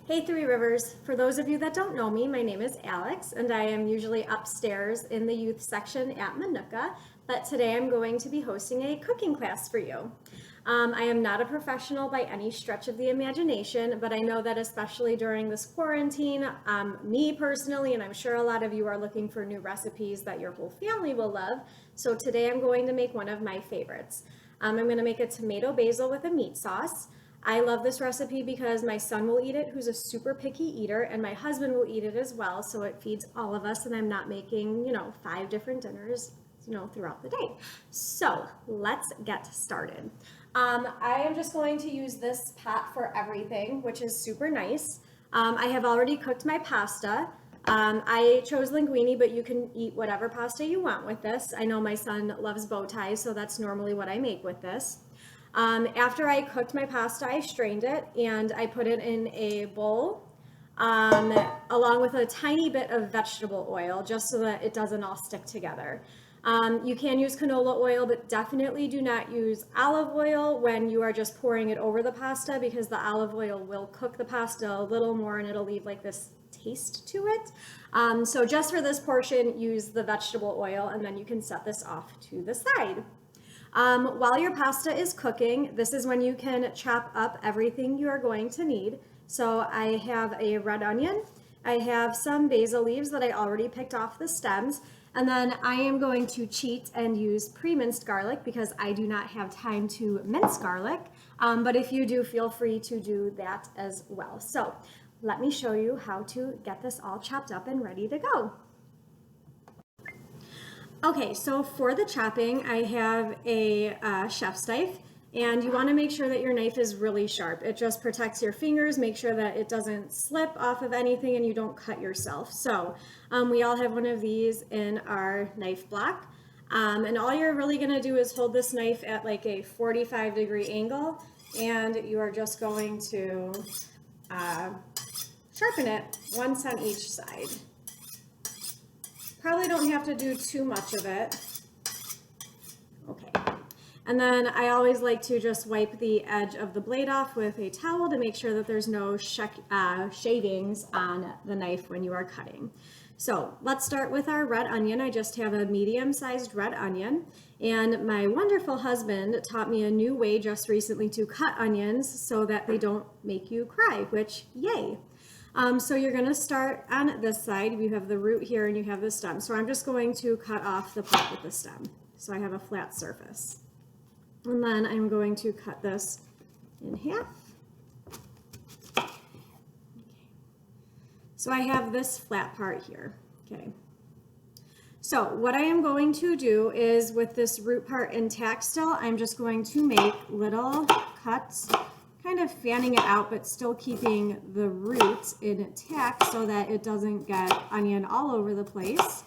Hey Three Rivers, for those of you that don't know me, my name is Alex and I am usually upstairs in the youth section at Manuka, but today I'm going to be hosting a cooking class for you. I am not a professional by any stretch of the imagination, but I know that especially during this quarantine, me personally, and I'm sure a lot of you are looking for new recipes that your whole family will love, so today I'm going to make one of my favorites. I'm going to make a tomato basil with a meat sauce. I love this recipe because my son will eat it, who's a super picky eater, and my husband will eat it as well, so it feeds all of us, and I'm not making, 5 different dinners, throughout the day. So let's get started. I am just going to use this pot for everything, which is super nice. I have already cooked my pasta. I chose linguine, but you can eat whatever pasta you want with this. I know my son loves bow ties, so that's normally what I make with this. After I cooked my pasta, I strained it and I put it in a bowl along with a tiny bit of vegetable oil just so that it doesn't all stick together. You can use canola oil, but definitely do not use olive oil when you are just pouring it over the pasta because the olive oil will cook the pasta a little more and it'll leave like this taste to it. So just for this portion, use the vegetable oil and then you can set this off to the side. While your pasta is cooking, this is when you can chop up everything you are going to need. So I have a red onion, I have some basil leaves that I already picked off the stems, and then I am going to cheat and use pre-minced garlic because I do not have time to mince garlic, but if you do, feel free to do that as well. So let me show you how to get this all chopped up and ready to go. Okay, so for the chopping, I have a chef's knife, and you want to make sure that your knife is really sharp. It just protects your fingers, make sure that it doesn't slip off of anything and you don't cut yourself. So we all have one of these in our knife block, and all you're really going to do is hold this knife at like a 45-degree angle, and you are just going to sharpen it once on each side. Probably don't have to do too much of it. Okay. And then I always like to just wipe the edge of the blade off with a towel to make sure that there's no shavings on the knife when you are cutting. So let's start with our red onion. I just have a medium-sized red onion, and my wonderful husband taught me a new way just recently to cut onions so that they don't make you cry, which yay. So you're going to start on this side. You have the root here and you have the stem. So I'm just going to cut off the part with the stem. So I have a flat surface. And then I'm going to cut this in half. Okay. So I have this flat part here. Okay. So what I am going to do is with this root part intact still, I'm just going to make little cuts, kind of fanning it out, but still keeping the roots intact so that it doesn't get onion all over the place.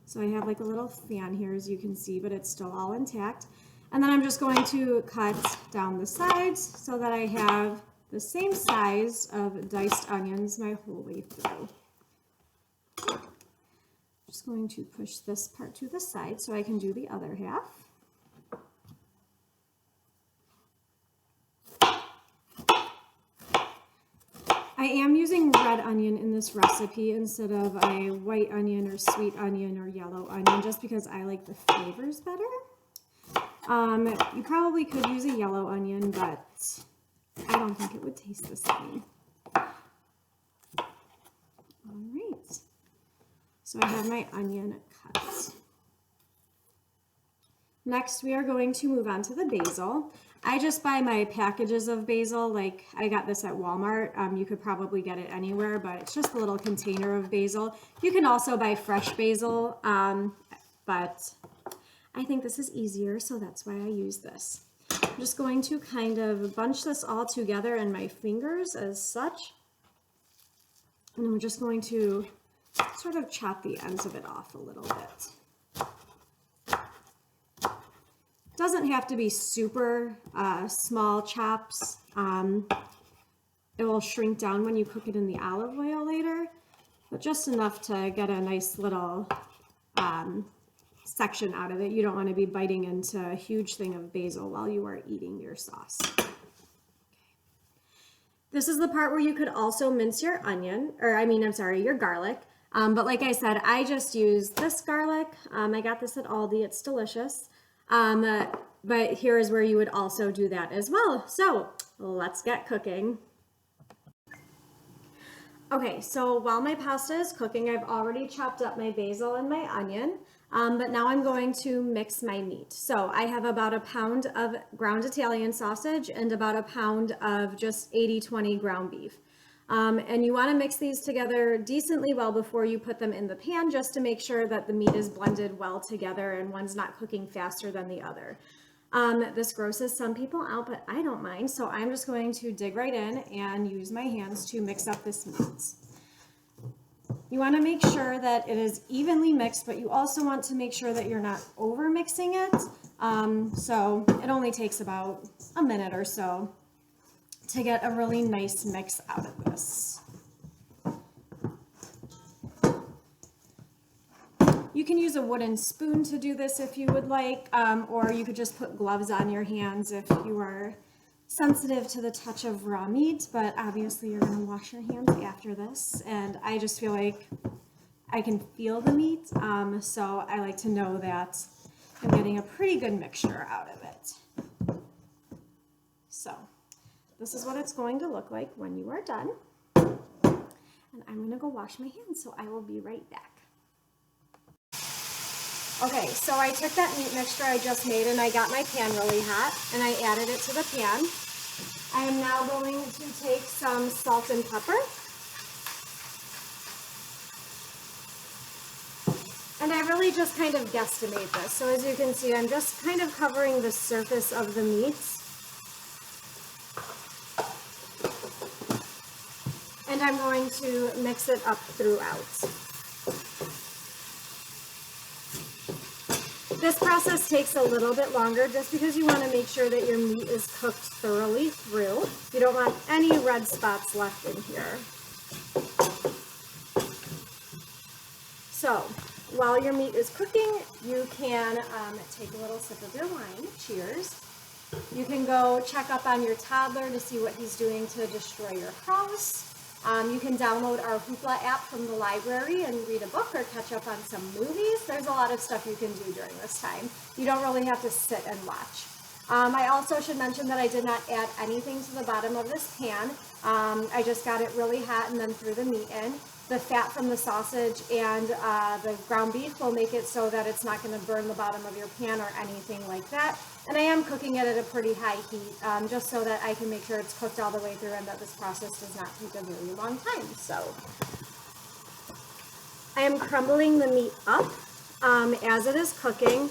So I have like a little fan here, as you can see, but it's still all intact. And then I'm just going to cut down the sides so that I have the same size of diced onions my whole way through. Just going to push this part to the side so I can do the other half. I am using red onion in this recipe instead of a white onion or sweet onion or yellow onion just because I like the flavors better. You probably could use a yellow onion, but I don't think it would taste the same. All right. So I have my onion cut. Next, we are going to move on to the basil. I just buy my packages of basil, like I got this at Walmart. You could probably get it anywhere, but it's just a little container of basil. You can also buy fresh basil, but I think this is easier, so that's why I use this. I'm just going to kind of bunch this all together in my fingers as such. And I'm just going to sort of chop the ends of it off a little bit. Doesn't have to be super small chops. It will shrink down when you cook it in the olive oil later, but just enough to get a nice little section out of it. You don't want to be biting into a huge thing of basil while you are eating your sauce. This is the part where you could also mince your onion, or I'm sorry, your garlic. But like I said, I just use this garlic. I got this at Aldi, it's delicious. But here is where you would also do that as well. So let's get cooking. Okay, so while my pasta is cooking, I've already chopped up my basil and my onion, but now I'm going to mix my meat. So I have about a pound of ground Italian sausage and about a pound of just 80-20 ground beef. And you want to mix these together decently well before you put them in the pan, just to make sure that the meat is blended well together and one's not cooking faster than the other. This grosses some people out, but I don't mind. So I'm just going to dig right in and use my hands to mix up this meat. You want to make sure that it is evenly mixed, but you also want to make sure that you're not over mixing it. So it only takes about a minute or so to get a really nice mix out of this. You can use a wooden spoon to do this if you would like, or you could just put gloves on your hands if you are sensitive to the touch of raw meat, but obviously you're going to wash your hands after this, and I just feel like I can feel the meat, so I like to know that I'm getting a pretty good mixture out of it. So this is what it's going to look like when you are done, and I'm going to go wash my hands, so I will be right back. Okay, so I took that meat mixture I just made and I got my pan really hot and I added it to the pan. I am now going to take some salt and pepper. And I really just kind of guesstimate this. So as you can see, I'm just kind of covering the surface of the meat. And I'm going to mix it up throughout. This process takes a little bit longer just because you want to make sure that your meat is cooked thoroughly through. You don't want any red spots left in here. So while your meat is cooking, you can take a little sip of your wine. Cheers. You can go check up on your toddler to see what he's doing to destroy your house. You can download our Hoopla app from the library and read a book or catch up on some movies. There's a lot of stuff you can do during this time. You don't really have to sit and watch. I also should mention that I did not add anything to the bottom of this pan. I just got it really hot and then threw the meat in. The fat from the sausage and the ground beef will make it so that it's not going to burn the bottom of your pan or anything like that. And I am cooking it at a pretty high heat, just so that I can make sure it's cooked all the way through and that this process does not take a very long time. So I am crumbling the meat up as it is cooking.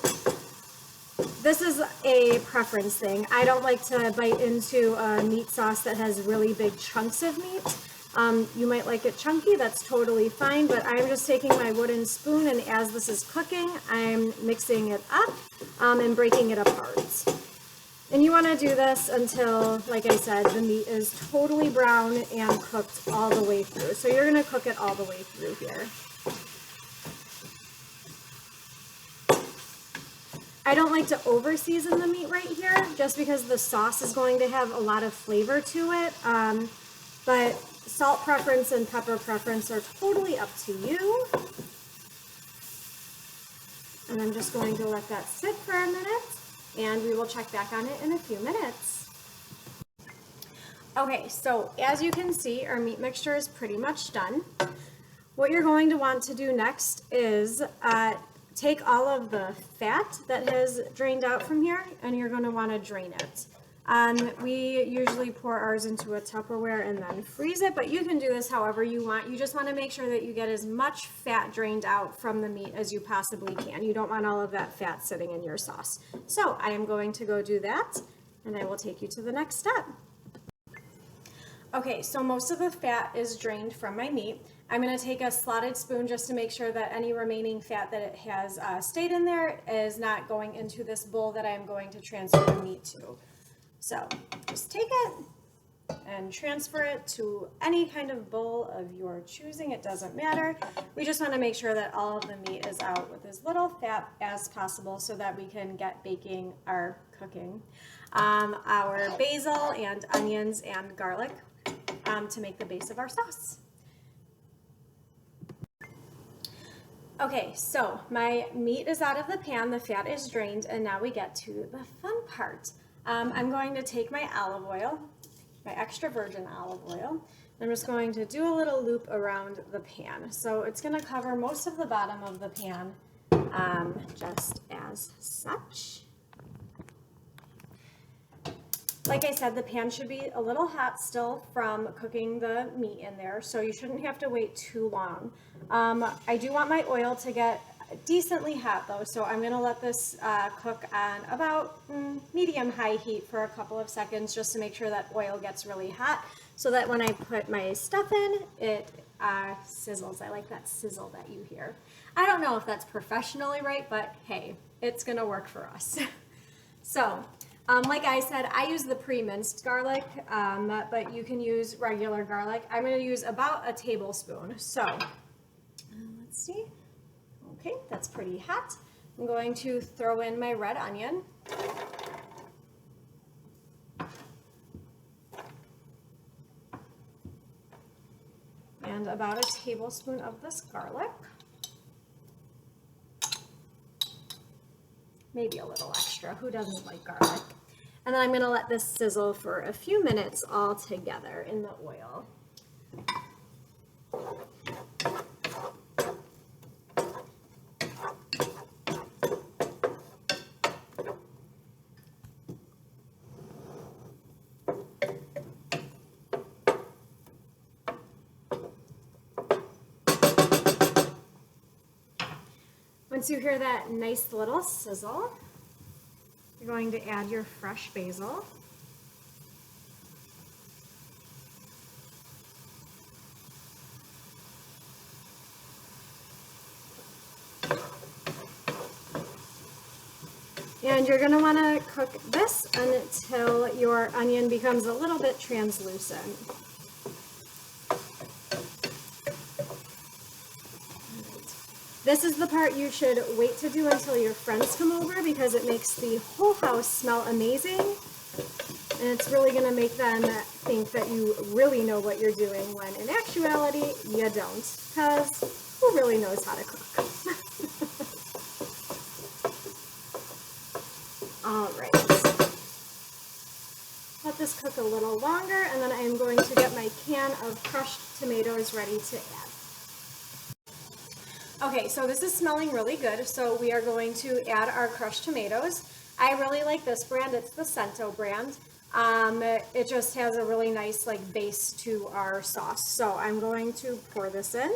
This is a preference thing. I don't like to bite into a meat sauce that has really big chunks of meat. You might like it chunky, that's totally fine, but I'm just taking my wooden spoon and as this is cooking, I'm mixing it up and breaking it apart. And you want to do this until, like I said, the meat is totally brown and cooked all the way through. So you're going to cook it all the way through here. I don't like to over season the meat right here just because the sauce is going to have a lot of flavor to it. But salt preference and pepper preference are totally up to you. And I'm just going to let that sit for a minute and we will check back on it in a few minutes. Okay, so as you can see, our meat mixture is pretty much done. What you're going to want to do next is take all of the fat that has drained out from here and you're going to want to drain it. We usually pour ours into a Tupperware and then freeze it, but you can do this however you want. You just want to make sure that you get as much fat drained out from the meat as you possibly can. You don't want all of that fat sitting in your sauce. So I am going to go do that and I will take you to the next step. Okay, so most of the fat is drained from my meat. I'm going to take a slotted spoon just to make sure that any remaining fat that it has stayed in there is not going into this bowl that I'm going to transfer the meat to. So just take it and transfer it to any kind of bowl of your choosing. It doesn't matter. We just want to make sure that all of the meat is out with as little fat as possible so that we can get baking our cooking. Our basil and onions and garlic to make the base of our sauce. Okay, so my meat is out of the pan, the fat is drained, and now we get to the fun part. I'm going to take my olive oil, my extra virgin olive oil. I'm just going to do a little loop around the pan. So it's going to cover most of the bottom of the pan, just as such. Like I said, the pan should be a little hot still from cooking the meat in there, so you shouldn't have to wait too long. I do want my oil to get decently hot though, so I'm going to let this cook on about medium-high heat for a couple of seconds just to make sure that oil gets really hot so that when I put my stuff in, it sizzles. I like that sizzle that you hear. I don't know if that's professionally right, but hey, it's going to work for us. So, like I said, I use the pre-minced garlic, but you can use regular garlic. I'm going to use about a tablespoon. So, let's see. Okay, that's pretty hot. I'm going to throw in my red onion. And about a tablespoon of this garlic. Maybe a little extra. Who doesn't like garlic? And then I'm going to let this sizzle for a few minutes all together in the oil. Once you hear that nice little sizzle, you're going to add your fresh basil. And you're going to want to cook this until your onion becomes a little bit translucent. This is the part you should wait to do until your friends come over because it makes the whole house smell amazing. And it's really going to make them think that you really know what you're doing when in actuality you don't. Because who really knows how to cook? Alright. Let this cook a little longer and then I am going to get my can of crushed tomatoes ready to add. Okay, so this is smelling really good, so we are going to add our crushed tomatoes. I really like this brand, it's the Cento brand. It just has a really nice base to our sauce. So I'm going to pour this in.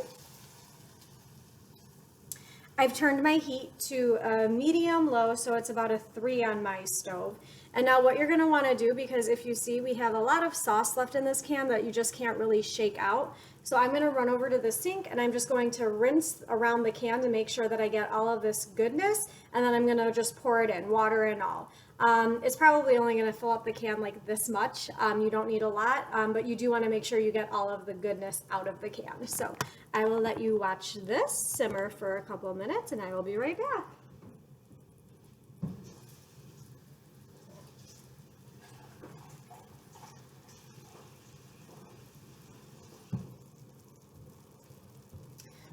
I've turned my heat to a medium low, so it's about a 3 on my stove. And now what you're going to want to do, because if you see we have a lot of sauce left in this can that you just can't really shake out. So I'm going to run over to the sink and I'm just going to rinse around the can to make sure that I get all of this goodness. And then I'm going to just pour it in, water and all. It's probably only going to fill up the can like this much. You don't need a lot, but you do want to make sure you get all of the goodness out of the can. So I will let you watch this simmer for a couple of minutes and I will be right back.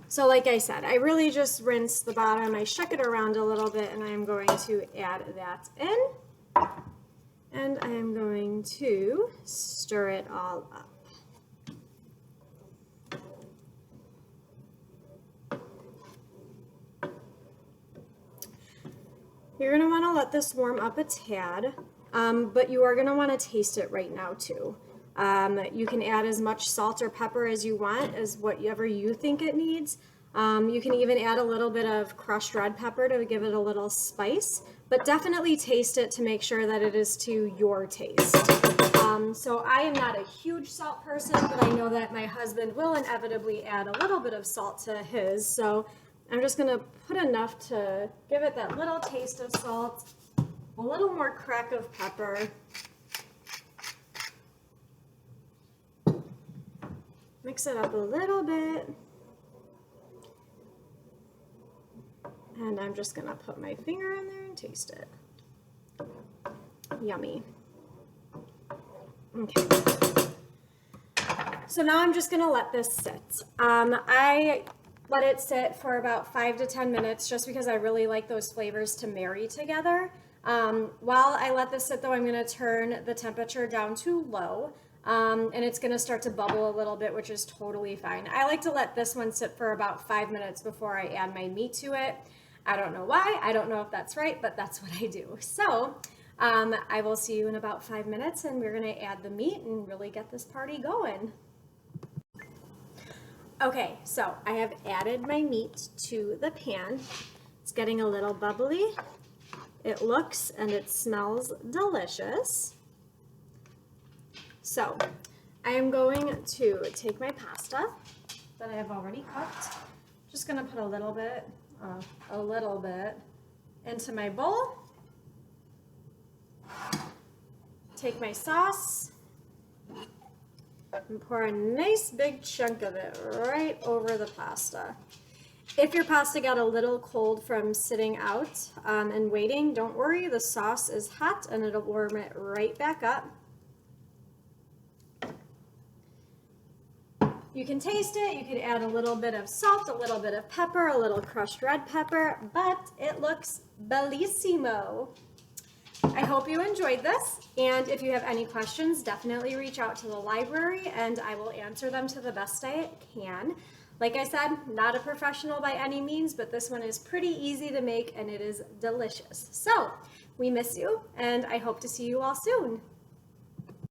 So like I said, I really just rinse the bottom. I shook it around a little bit and I'm going to add that in. And I am going to stir it all up. You're going to want to let this warm up a tad, but you are going to want to taste it right now too. You can add as much salt or pepper as you want, as whatever you think it needs. You can even add a little bit of crushed red pepper to give it a little spice, but definitely taste it to make sure that it is to your taste. So I am not a huge salt person, but I know that my husband will inevitably add a little bit of salt to his, so I'm just going to put enough to give it that little taste of salt, a little more crack of pepper. Mix it up a little bit. And I'm just gonna put my finger in there and taste it. Yummy. Okay. So now I'm just gonna let this sit. I let it sit for about 5 to 10 minutes just because I really like those flavors to marry together. While I let this sit though, I'm gonna turn the temperature down to low. And it's gonna start to bubble a little bit, which is totally fine. I like to let this one sit for about 5 minutes before I add my meat to it. I don't know why, I don't know if that's right, but that's what I do. So I will see you in about 5 minutes and we're gonna add the meat and really get this party going. Okay, so I have added my meat to the pan. It's getting a little bubbly. It looks and it smells delicious. So I am going to take my pasta that I have already cooked. Just gonna put a little bit into my bowl. Take my sauce and pour a nice big chunk of it right over the pasta. If your pasta got a little cold from sitting out and waiting, don't worry, the sauce is hot and it'll warm it right back up. You can taste it, you could add a little bit of salt, a little bit of pepper, a little crushed red pepper, but it looks bellissimo. I hope you enjoyed this, and if you have any questions, definitely reach out to the library and I will answer them to the best I can. Like I said, not a professional by any means, but this one is pretty easy to make and it is delicious. So we miss you and I hope to see you all soon.